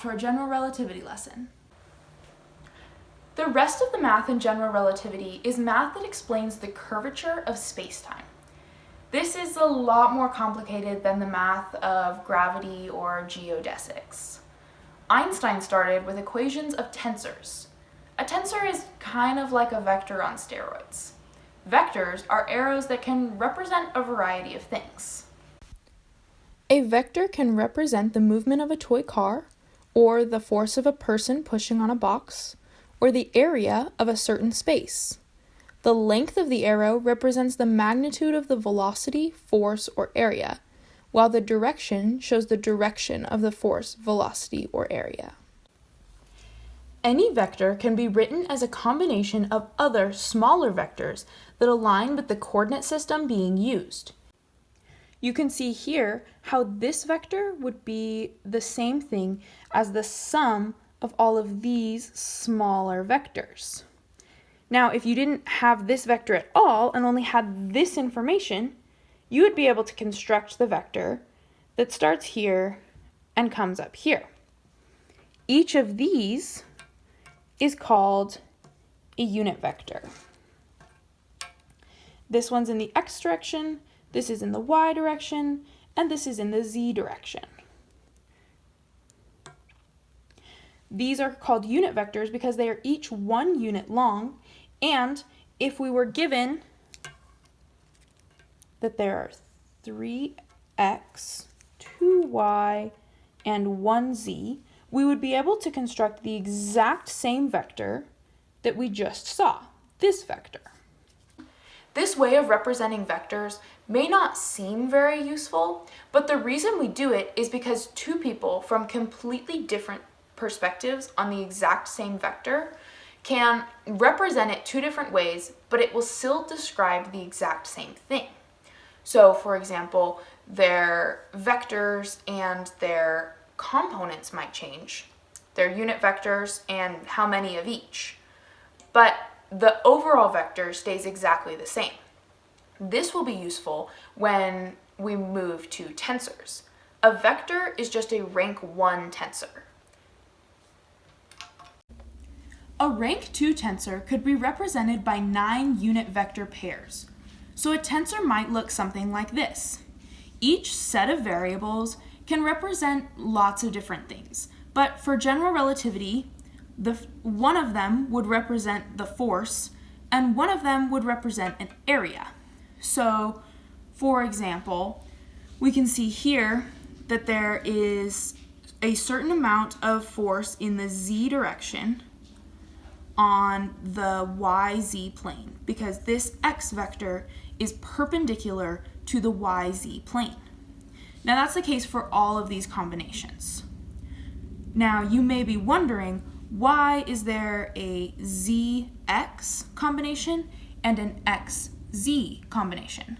to our general relativity lesson. The rest of the math in general relativity is math that explains the curvature of space-time. This is a lot more complicated than the math of gravity or geodesics. Einstein started with equations of tensors. A tensor is kind of like a vector on steroids. Vectors are arrows that can represent a variety of things. A vector can represent the movement of a toy car, or the force of a person pushing on a box, or the area of a certain space. The length of the arrow represents the magnitude of the velocity, force, or area, while the direction shows the direction of the force, velocity, or area. Any vector can be written as a combination of other smaller vectors that align with the coordinate system being used. You can see here how this vector would be the same thing as the sum of all of these smaller vectors. Now, if you didn't have this vector at all and only had this information, you would be able to construct the vector that starts here and comes up here. Each of these is called a unit vector. This one's in the x direction, this is in the y direction, and this is in the z direction. These are called unit vectors because they are each 1 unit long, and if we were given that there are 3x, 2y, and 1z, we would be able to construct the exact same vector that we just saw, this vector. This way of representing vectors may not seem very useful, but the reason we do it is because two people from completely different perspectives on the exact same vector can represent it two different ways, but it will still describe the exact same thing. So, for example, their vectors and their components might change, their unit vectors and how many of each, but the overall vector stays exactly the same. This will be useful when we move to tensors. A vector is just a rank 1 tensor. A rank 2 tensor could be represented by 9 unit vector pairs. So a tensor might look something like this. Each set of variables can represent lots of different things, but for general relativity, one of them would represent the force, and one of them would represent an area. So, for example, we can see here that there is a certain amount of force in the z direction on the yz plane, because this x vector is perpendicular to the yz plane. Now that's the case for all of these combinations. Now you may be wondering, why is there a zx combination and an xz combination?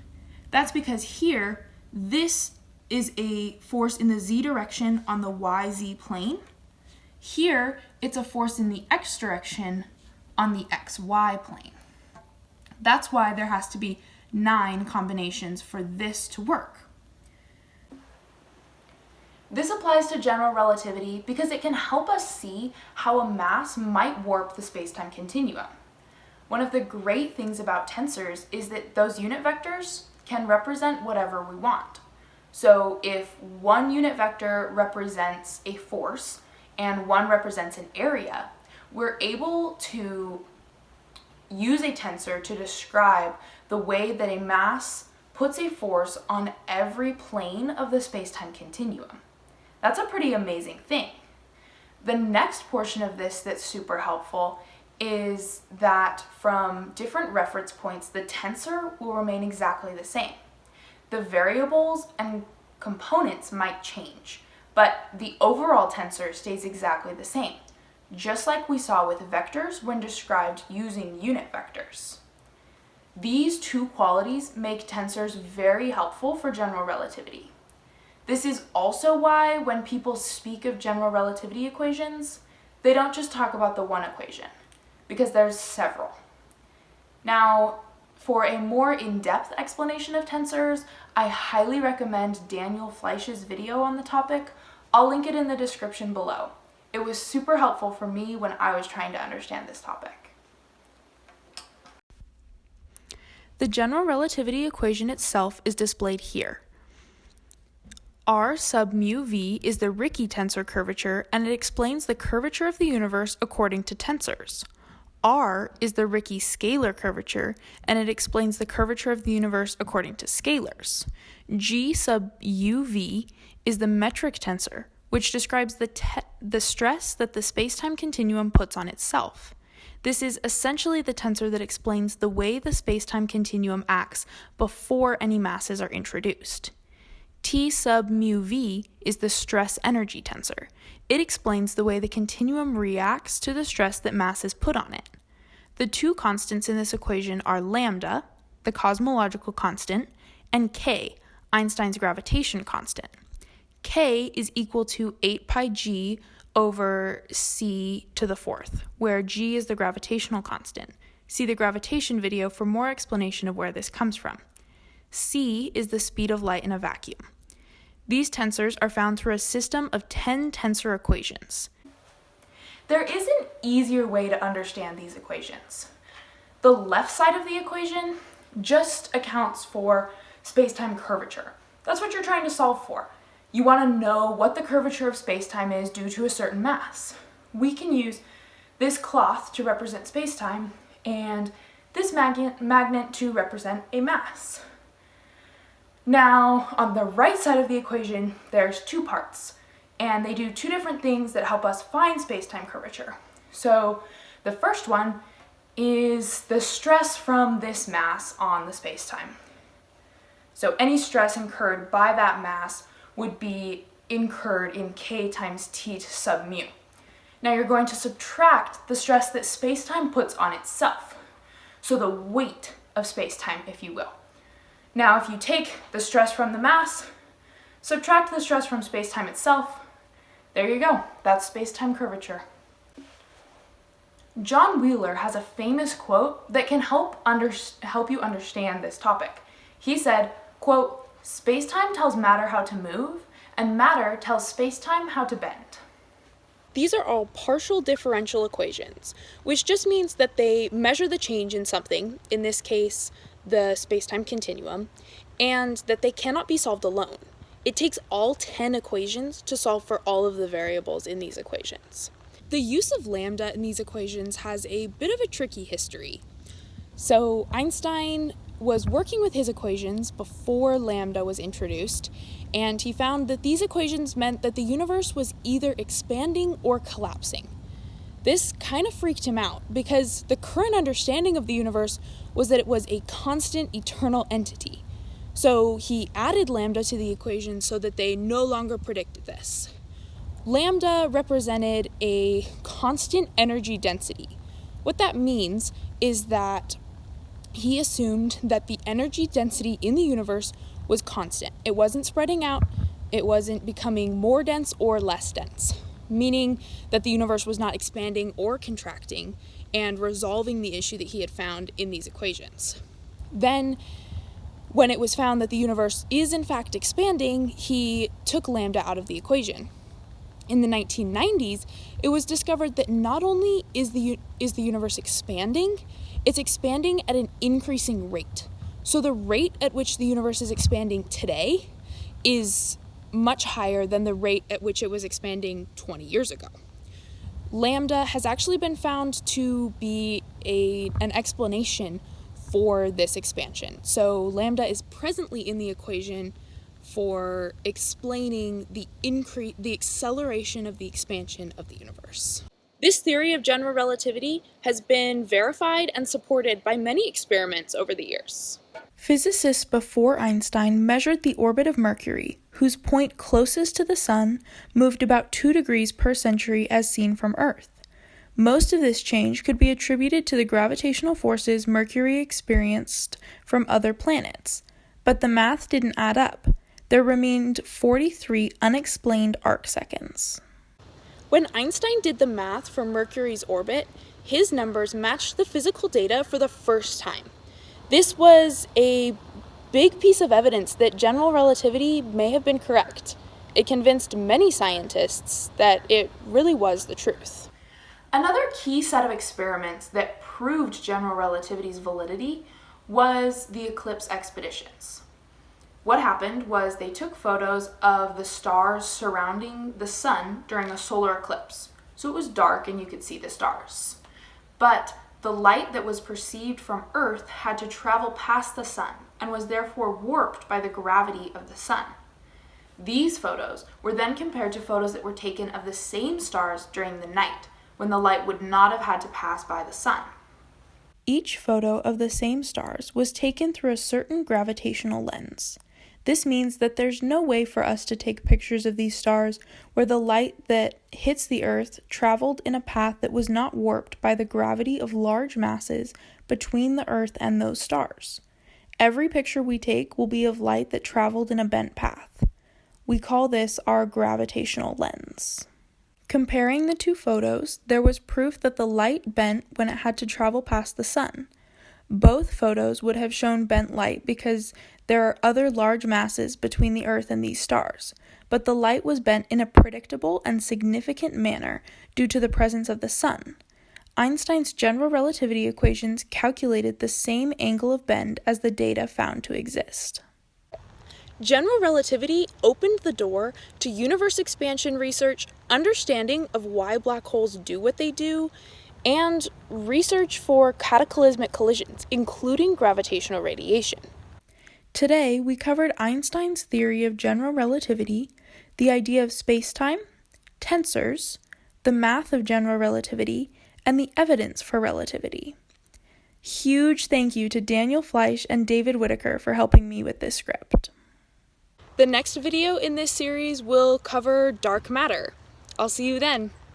That's because here, this is a force in the z direction on the yz plane. Here, it's a force in the x direction on the xy plane. That's why there has to be 9 combinations for this to work. This applies to general relativity because it can help us see how a mass might warp the space-time continuum. One of the great things about tensors is that those unit vectors can represent whatever we want. So if one unit vector represents a force and one represents an area, we're able to use a tensor to describe the way that a mass puts a force on every plane of the space-time continuum. That's a pretty amazing thing. The next portion of this that's super helpful is that from different reference points, the tensor will remain exactly the same. The variables and components might change, but the overall tensor stays exactly the same, just like we saw with vectors when described using unit vectors. These two qualities make tensors very helpful for general relativity. This is also why when people speak of general relativity equations, they don't just talk about the one equation, because there's several. Now, for a more in-depth explanation of tensors, I highly recommend Daniel Fleisch's video on the topic. I'll link it in the description below. It was super helpful for me when I was trying to understand this topic. The general relativity equation itself is displayed here. R sub mu v is the Ricci tensor curvature, and it explains the curvature of the universe according to tensors. R is the Ricci scalar curvature, and it explains the curvature of the universe according to scalars. G sub uv is the metric tensor, which describes the stress that the spacetime continuum puts on itself. This is essentially the tensor that explains the way the spacetime continuum acts before any masses are introduced. T sub mu v is the stress energy tensor. It explains the way the continuum reacts to the stress that masses put on it. The two constants in this equation are lambda, the cosmological constant, and k, Einstein's gravitation constant. K is equal to 8 pi g over c to the fourth, where g is the gravitational constant. See the gravitation video for more explanation of where this comes from. C is the speed of light in a vacuum. These tensors are found through a system of 10 tensor equations. There is an easier way to understand these equations. The left side of the equation just accounts for spacetime curvature. That's what you're trying to solve for. You want to know what the curvature of spacetime is due to a certain mass. We can use this cloth to represent spacetime and this magnet to represent a mass. Now, on the right side of the equation, there's two parts, and they do two different things that help us find spacetime curvature. So the first one is the stress from this mass on the spacetime. So any stress incurred by that mass would be incurred in k times t sub mu. Now you're going to subtract the stress that spacetime puts on itself, so the weight of spacetime, if you will. Now if you take the stress from the mass, subtract the stress from spacetime itself, there you go, that's spacetime curvature. John Wheeler has a famous quote that can help you understand this topic. He said, quote, "Spacetime tells matter how to move, and matter tells spacetime how to bend." These are all partial differential equations, which just means that they measure the change in something, in this case, the spacetime continuum, and that they cannot be solved alone. It takes all 10 equations to solve for all of the variables in these equations. The use of lambda in these equations has a bit of a tricky history. So Einstein was working with his equations before lambda was introduced, and he found that these equations meant that the universe was either expanding or collapsing. This kind of freaked him out because the current understanding of the universe was that it was a constant, eternal entity. So he added lambda to the equation so that they no longer predicted this. Lambda represented a constant energy density. What that means is that he assumed that the energy density in the universe was constant. It wasn't spreading out, it wasn't becoming more dense or less dense, meaning that the universe was not expanding or contracting and resolving the issue that he had found in these equations. Then, when it was found that the universe is in fact expanding, he took lambda out of the equation. In the 1990s, it was discovered that not only is the universe expanding, it's expanding at an increasing rate. So the rate at which the universe is expanding today is much higher than the rate at which it was expanding 20 years ago. Lambda has actually been found to be an explanation for this expansion. So lambda is presently in the equation for explaining the acceleration of the expansion of the universe. This theory of general relativity has been verified and supported by many experiments over the years. Physicists before Einstein measured the orbit of Mercury, whose point closest to the Sun moved about 2 degrees per century as seen from Earth. Most of this change could be attributed to the gravitational forces Mercury experienced from other planets, but the math didn't add up. There remained 43 unexplained arc seconds. When Einstein did the math for Mercury's orbit, his numbers matched the physical data for the first time. This was a big piece of evidence that general relativity may have been correct. it convinced many scientists that it really was the truth. Another key set of experiments that proved general relativity's validity was the Eclipse Expeditions. What happened was they took photos of the stars surrounding the sun during a solar eclipse. So it was dark and you could see the stars. But the light that was perceived from Earth had to travel past the sun and was therefore warped by the gravity of the sun. These photos were then compared to photos that were taken of the same stars during the night, when the light would not have had to pass by the sun. Each photo of the same stars was taken through a certain gravitational lens. This means that there's no way for us to take pictures of these stars where the light that hits the Earth traveled in a path that was not warped by the gravity of large masses between the Earth and those stars. Every picture we take will be of light that traveled in a bent path. We call this our gravitational lens. Comparing the two photos, there was proof that the light bent when it had to travel past the sun. Both photos would have shown bent light because there are other large masses between the Earth and these stars, but the light was bent in a predictable and significant manner due to the presence of the sun. Einstein's general relativity equations calculated the same angle of bend as the data found to exist. General relativity opened the door to universe expansion research, understanding of why black holes do what they do, and research for cataclysmic collisions, including gravitational radiation. Today, we covered Einstein's theory of general relativity, the idea of spacetime, tensors, the math of general relativity, and the evidence for relativity. Huge thank you to Daniel Fleisch and David Whitaker for helping me with this script. The next video in this series will cover dark matter. I'll see you then.